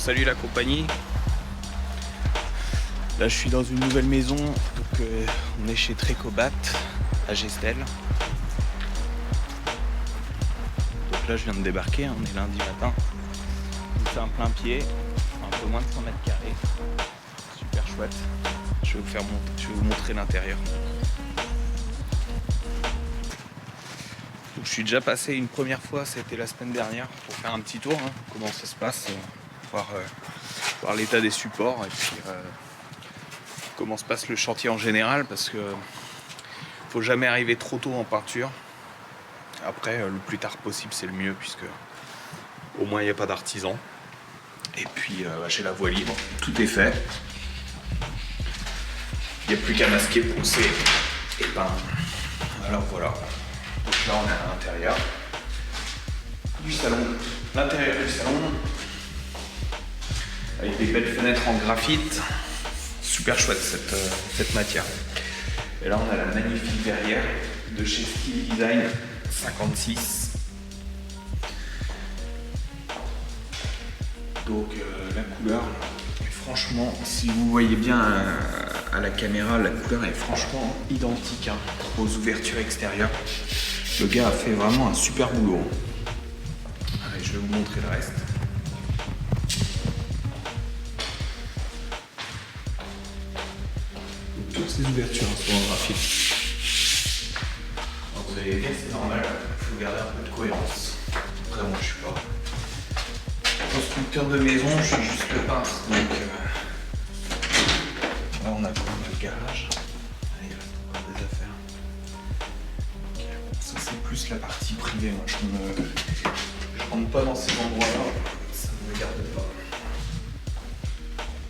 salut la compagnie. Là je suis dans une nouvelle maison, donc on est chez Trécobat à Gestel. Donc là je viens de débarquer, on est lundi matin. C'est un plein pied, un peu moins de 100 mètres carrés. Super chouette. Je vais vous montrer l'intérieur. Donc, je suis déjà passé une première fois, c'était la semaine dernière, pour faire un petit tour, comment ça se passe, voir l'état des supports et puis comment se passe le chantier en général, parce que faut jamais arriver trop tôt en peinture. Après, le plus tard possible, c'est le mieux, puisque au moins il n'y a pas d'artisan. Et puis j'ai la voie libre, tout est fait. Il n'y a plus qu'à masquer, poncer et peindre. Alors voilà. Donc là on est à l'intérieur du salon, l'intérieur du salon, avec des belles fenêtres en graphite, super chouette cette matière. Et là on a la magnifique verrière de chez Style Design 56. Donc la couleur, franchement, si vous voyez bien à la caméra, la couleur est franchement identique aux ouvertures extérieures. Le gars a fait vraiment un super boulot. Allez, je vais vous montrer le reste. Donc, toutes ces ouvertures sont en graphite. Alors, vous allez dire, c'est normal, il faut garder un peu de cohérence. Après, moi, je suis pas constructeur de maison, je suis juste le peintre. Donc, là, on a quand même le garage. Allez, il reste encore des affaires. Ça c'est plus la partie privée, moi je rentre pas dans ces endroits-là, ça ne me regarde pas.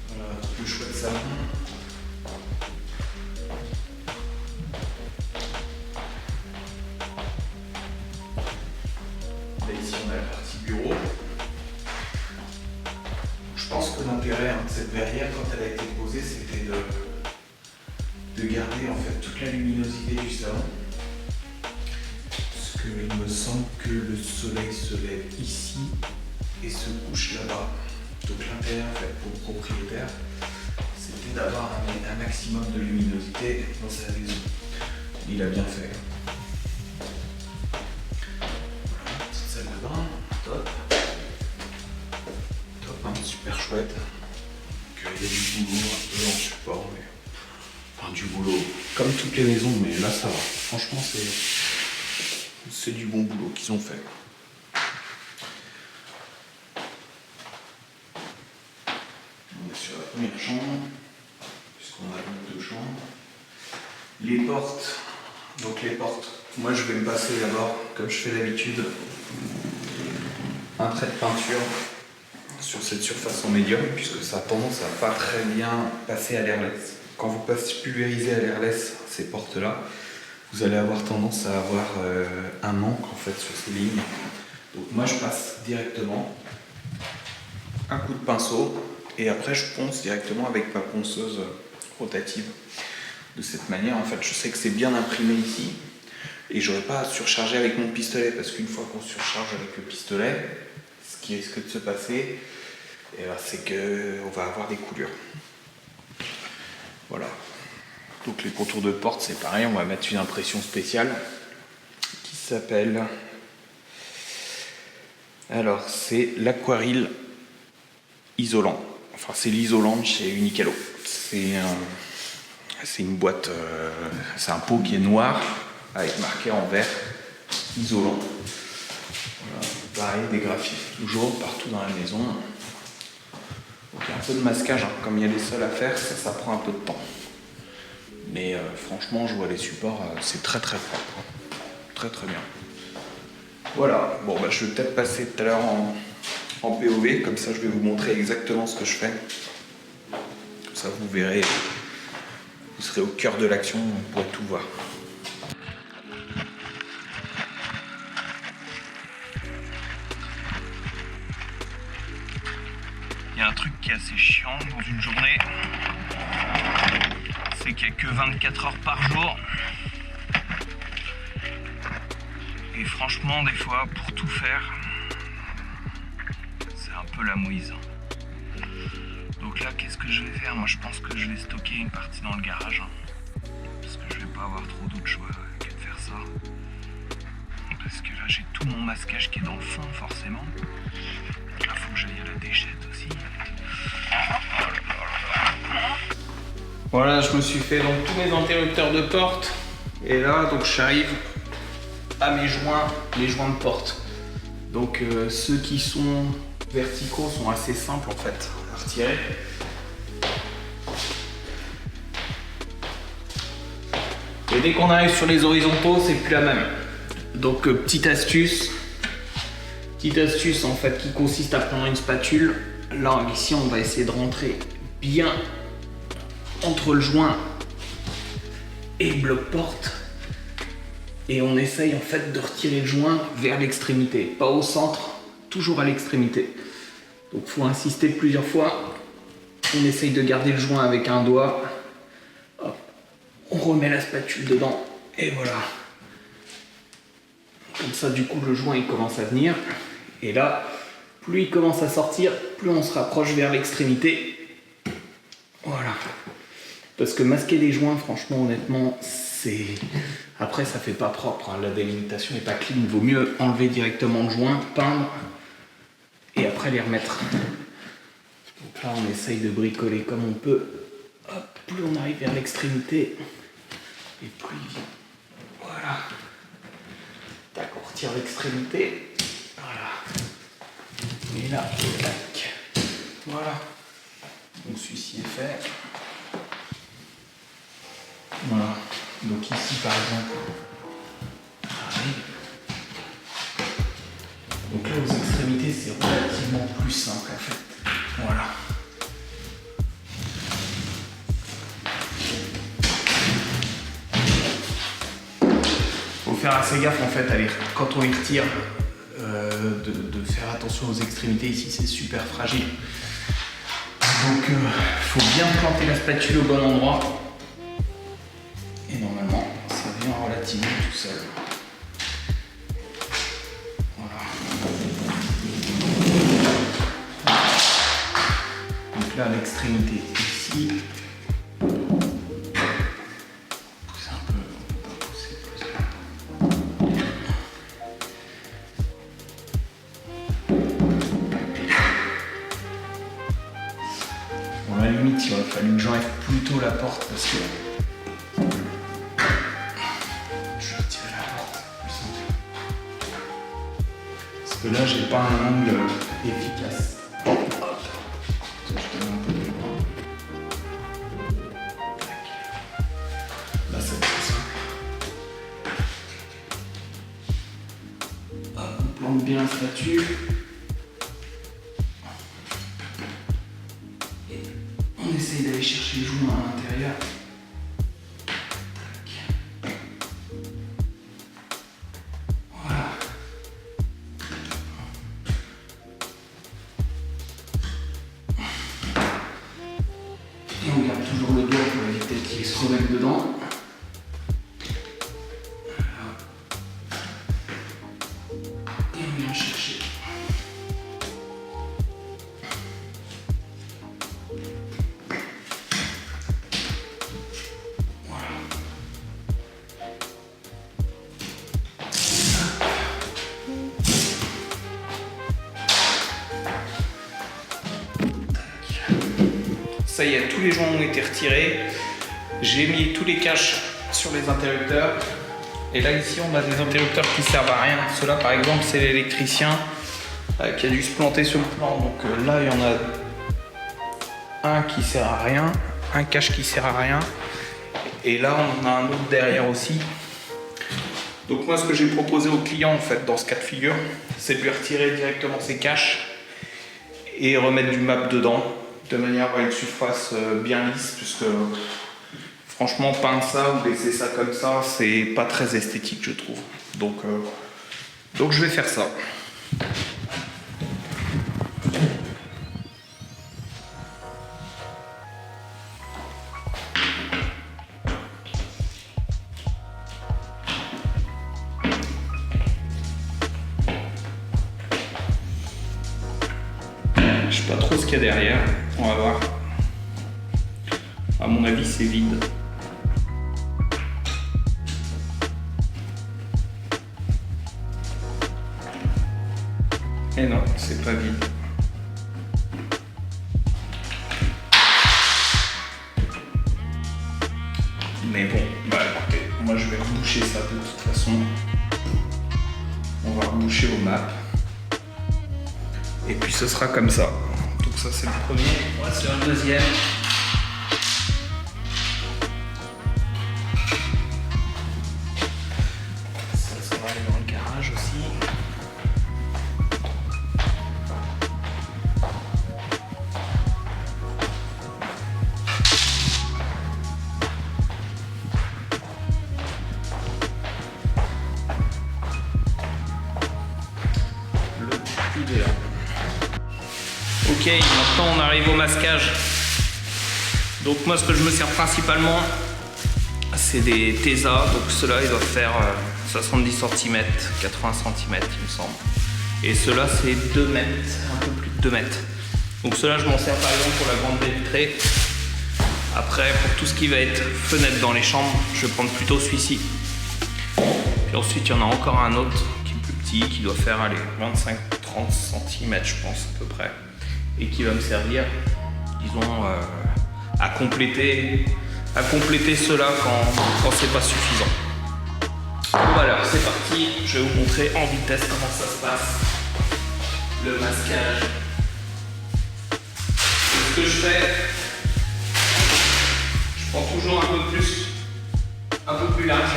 Voilà, le chouette salon. Là ici on a la partie bureau. Je pense que l'intérêt de cette verrière quand elle a été posée, c'était de garder en fait toute la luminosité du salon. Il me semble que le soleil se lève ici et se couche là-bas. Donc l'intérêt en fait pour le propriétaire, c'était d'avoir un maximum de luminosité dans sa maison. Il a bien fait. Voilà, petite salle de bain, top. Top, super chouette. Donc il y a du boulot un peu en support, mais enfin du boulot comme toutes les maisons, mais là ça va. Franchement c'est du bon boulot qu'ils ont fait. On est sur la première chambre, puisqu'on a deux chambres. Les portes, moi je vais me passer d'abord, comme je fais d'habitude, un trait de peinture sur cette surface en médium, puisque ça a tendance à pas très bien passer à l'airless. Quand vous pulvérisez à l'airless ces portes-là, vous allez avoir tendance à avoir un manque en fait sur ces lignes. Donc moi je passe directement un coup de pinceau et après je ponce directement avec ma ponceuse rotative. De cette manière en fait je sais que c'est bien imprimé ici et j'aurai pas à surcharger avec mon pistolet, parce qu'une fois qu'on surcharge avec le pistolet, ce qui risque de se passer, c'est qu'on va avoir des coulures. Voilà. Donc les contours de porte c'est pareil, on va mettre une impression spéciale qui s'appelle, alors c'est l'aquarelle isolant, enfin c'est l'isolant de chez Unicalo. C'est une boîte, c'est un pot qui est noir avec marqué en vert isolant. Voilà. Pareil, des graphiques toujours partout dans la maison. Donc il y a un peu de masquage, comme il y a des sols à faire, ça prend un peu de temps. Mais franchement, je vois les supports, c'est très très propre. Très très bien. Voilà, bon bah je vais peut-être passer tout à l'heure en POV, comme ça je vais vous montrer exactement ce que je fais. Comme ça vous verrez, vous serez au cœur de l'action, vous pourrez tout voir. Il y a un truc qui est assez chiant dans une journée. C'est qu'il n'y a que 24 heures par jour. Et franchement, des fois, pour tout faire, c'est un peu la mouise. Donc là, qu'est-ce que je vais faire? Moi, je pense que je vais stocker une partie dans le garage. Parce que je vais pas avoir trop d'autres choix que de faire ça. Parce que là, j'ai tout mon masquage qui est dans le fond, forcément. Là, faut que j'aille à la déchette aussi. Voilà, je me suis fait donc tous mes interrupteurs de porte. Et là, donc j'arrive à mes joints, les joints de porte. Donc ceux qui sont verticaux sont assez simples en fait à retirer. Et dès qu'on arrive sur les horizontaux, c'est plus la même. Donc petite astuce en fait qui consiste à prendre une spatule. Là ici on va essayer de rentrer bien entre le joint et le bloc porte. Et on essaye en fait de retirer le joint vers l'extrémité, pas au centre, toujours à l'extrémité. Donc il faut insister plusieurs fois. On essaye de garder le joint avec un doigt. Hop. On remet la spatule dedans et voilà. Comme ça du coup le joint il commence à venir. Et là, plus il commence à sortir, plus on se rapproche vers l'extrémité. Voilà. Parce que masquer les joints, franchement, honnêtement, c'est... Après, ça fait pas propre, hein. La délimitation n'est pas clean. Il vaut mieux enlever directement le joint, peindre, et après les remettre. Donc là, on essaye de bricoler comme on peut. Hop, plus on arrive vers l'extrémité, et plus il vient. Voilà. Tac, on retire l'extrémité. Voilà. Et là, tac. Voilà. Donc celui-ci est fait. Voilà. Donc ici par exemple, pareil. Donc là aux extrémités c'est relativement plus simple en fait. Voilà. Faut faire assez gaffe en fait quand on y retire, de faire attention aux extrémités. Ici c'est super fragile. Donc faut bien planter la spatule au bon endroit. Et normalement, ça vient relativement tout seul. Voilà. Donc là, à l'extrémité, ici. Pousser un peu, on peut pas pousser plus. Bon, à la limite, il aurait fallu que j'enlève plutôt la porte parce que. Là, j'ai pas un angle efficace. Hop. Je donne un peu plus loin. Là, c'est plus simple. Hop, on plante bien la spatule. Et on essaye d'aller chercher le joint à l'intérieur. Et on garde toujours le doigt pour éviter qu'il se remette dedans. Et on vient chercher. Voilà. Ça y est, tous les joints ont été retirés. J'ai mis tous les caches sur les interrupteurs. Et là, ici, on a des interrupteurs qui servent à rien. Ceux-là, par exemple, c'est l'électricien qui a dû se planter sur le plan. Donc là, il y en a un qui sert à rien, un cache qui sert à rien. Et là, on en a un autre derrière aussi. Donc moi, ce que j'ai proposé au client, en fait, dans ce cas de figure, c'est de lui retirer directement ses caches et remettre du map dedans, de manière à avoir une surface bien lisse, puisque franchement peindre ça ou laisser ça comme ça, c'est pas très esthétique je trouve. Donc je vais faire ça. Je sais pas trop ce qu'il y a derrière, on va voir. À mon avis, c'est vide. Et non, c'est pas vide. Mais bon, bah écoutez, moi je vais reboucher ça de toute façon. On va reboucher au map. Et puis ce sera comme ça. Donc ça c'est le premier, on va faire le deuxième. Ça va aller dans le garage aussi. Ok, maintenant on arrive au masquage. Donc moi ce que je me sers principalement, c'est des Tesa. Donc ceux-là ils doivent faire 70 cm, 80 cm il me semble. Et ceux-là c'est 2 mètres, un peu plus de 2 mètres. Donc ceux-là je m'en sers par exemple pour la grande baie vitrée. Après pour tout ce qui va être fenêtre dans les chambres, je vais prendre plutôt celui-ci. Puis ensuite il y en a encore un autre qui est plus petit, qui doit faire aller 25-30 cm je pense à peu près. Et qui va me servir, disons, à compléter cela quand c'est pas suffisant. Voilà, c'est parti, je vais vous montrer en vitesse comment ça se passe, le masquage. Et ce que je fais, je prends toujours un peu plus large,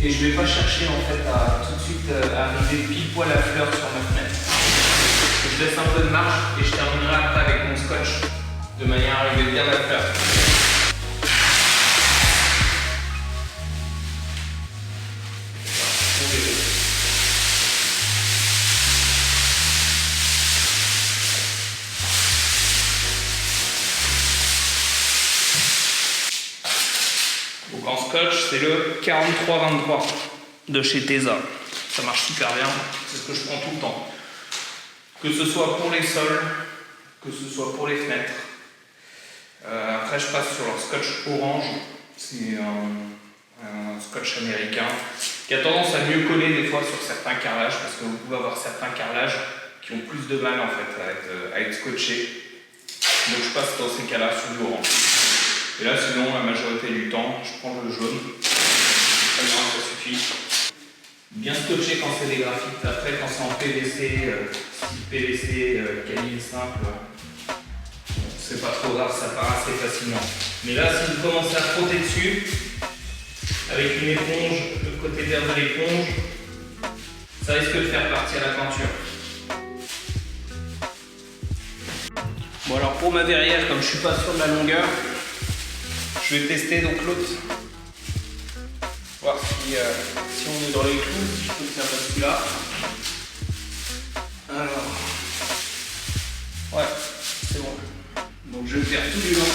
et je vais pas chercher en fait à tout de suite arriver pile poil à fleur sur ma fenêtre. Je laisse un peu de marge et je terminerai après avec mon scotch de manière à arriver bien à fleur. Donc en scotch, c'est le 43-23 de chez Tesa. Ça marche super bien, c'est ce que je prends tout le temps. Que ce soit pour les sols, que ce soit pour les fenêtres. Après, je passe sur leur scotch orange. C'est un scotch américain qui a tendance à mieux coller des fois sur certains carrelages parce que vous pouvez avoir certains carrelages qui ont plus de mal en fait à être scotchés. Donc je passe dans ces cas-là sur du orange. Et là, sinon, la majorité du temps, je prends le jaune. Très bien, ça suffit. Bien scotché quand c'est des graphites. Après, quand c'est en PVC, PVC calibre simple, c'est pas trop grave, ça part assez facilement. Mais là, si vous commencez à frotter dessus, avec une éponge, le côté vert de l'éponge, ça risque de faire partir la peinture. Bon alors pour ma verrière, comme je suis pas sûr de la longueur, je vais tester donc l'autre. Voir si on est dans les clous, si je peux faire celui-là. Alors, ouais, c'est bon. Donc je vais faire tout du long.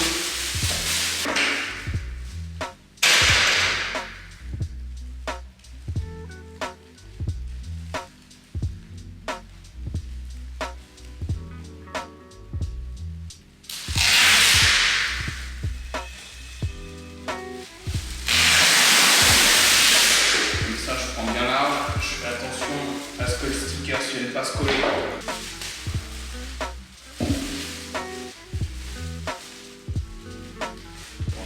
Pas se coller. Bon,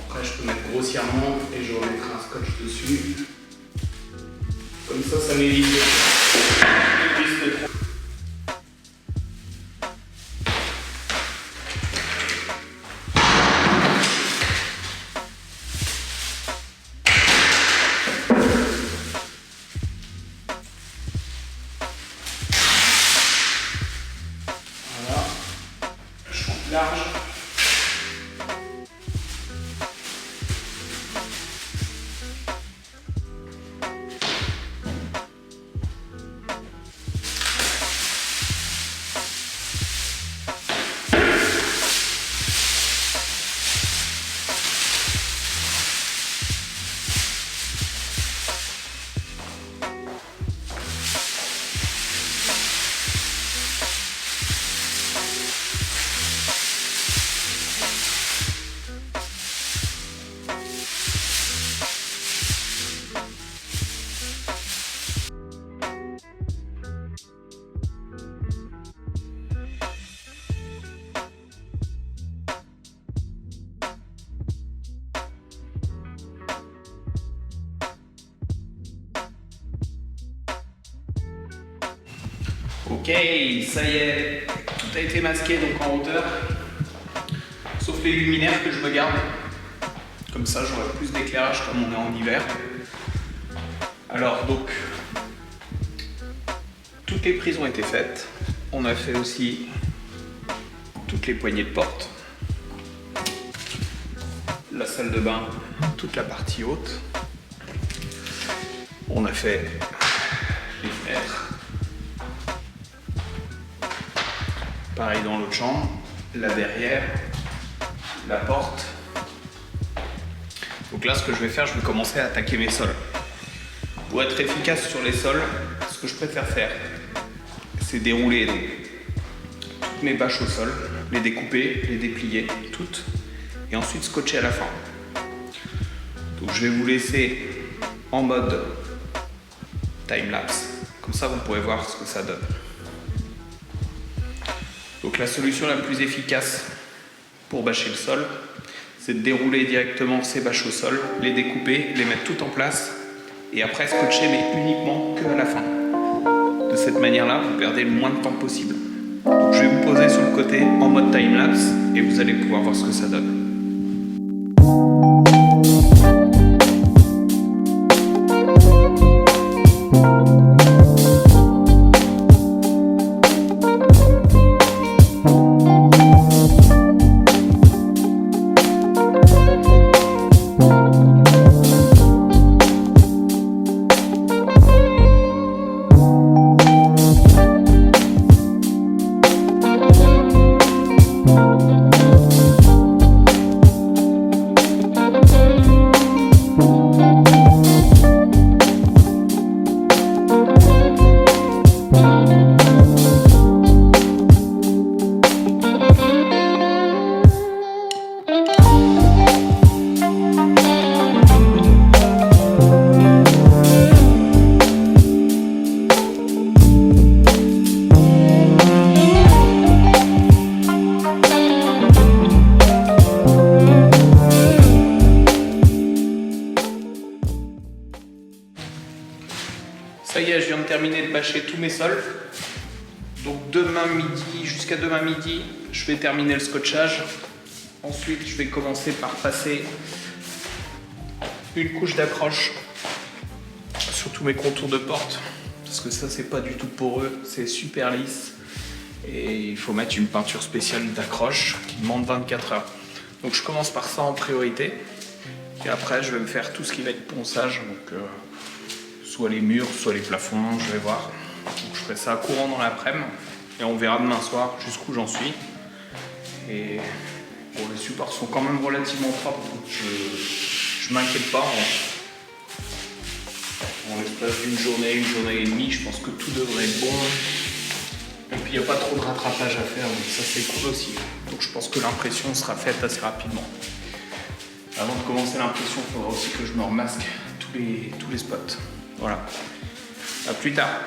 après je peux mettre grossièrement et je remettrai un scotch dessus. Comme ça m'évite de trop. Large. Ok, ça y est, tout a été masqué donc en hauteur, sauf les luminaires que je me garde. Comme ça, j'aurai plus d'éclairage comme on est en hiver. Alors donc, toutes les prises ont été faites. On a fait aussi toutes les poignées de porte, la salle de bain, toute la partie haute. On a fait les fenêtres. Pareil dans l'autre chambre, la derrière, la porte. Donc là, ce que je vais faire, je vais commencer à attaquer mes sols. Pour être efficace sur les sols, ce que je préfère faire, c'est dérouler donc toutes mes bâches au sol, les découper, les déplier, toutes, et ensuite scotcher à la fin. Donc je vais vous laisser en mode time-lapse, comme ça vous pourrez voir ce que ça donne. Donc la solution la plus efficace pour bâcher le sol, c'est de dérouler directement ces bâches au sol, les découper, les mettre toutes en place, et après scotcher, mais uniquement que à la fin. De cette manière-là, vous perdez le moins de temps possible. Donc je vais vous poser sur le côté en mode time-lapse, et vous allez pouvoir voir ce que ça donne. Ça y est, je viens de terminer de bâcher tous mes sols. Donc demain midi, jusqu'à demain midi, je vais terminer le scotchage. Ensuite, je vais commencer par passer une couche d'accroche sur tous mes contours de porte. Parce que ça, c'est pas du tout poreux, c'est super lisse. Et il faut mettre une peinture spéciale d'accroche qui demande 24 heures. Donc je commence par ça en priorité. Et après, je vais me faire tout ce qui va être ponçage. Donc, soit les murs, soit les plafonds, je vais voir. Donc je ferai ça courant dans l'après-midi et on verra demain soir jusqu'où j'en suis. Et bon, les supports sont quand même relativement propres, donc je m'inquiète pas. En l'espace d'une journée et demie, je pense que tout devrait être bon. Et puis il n'y a pas trop de rattrapage à faire, donc ça c'est cool aussi. Donc je pense que l'impression sera faite assez rapidement. Avant de commencer l'impression, il faudra aussi que je me remasque tous les spots. Voilà. À plus tard.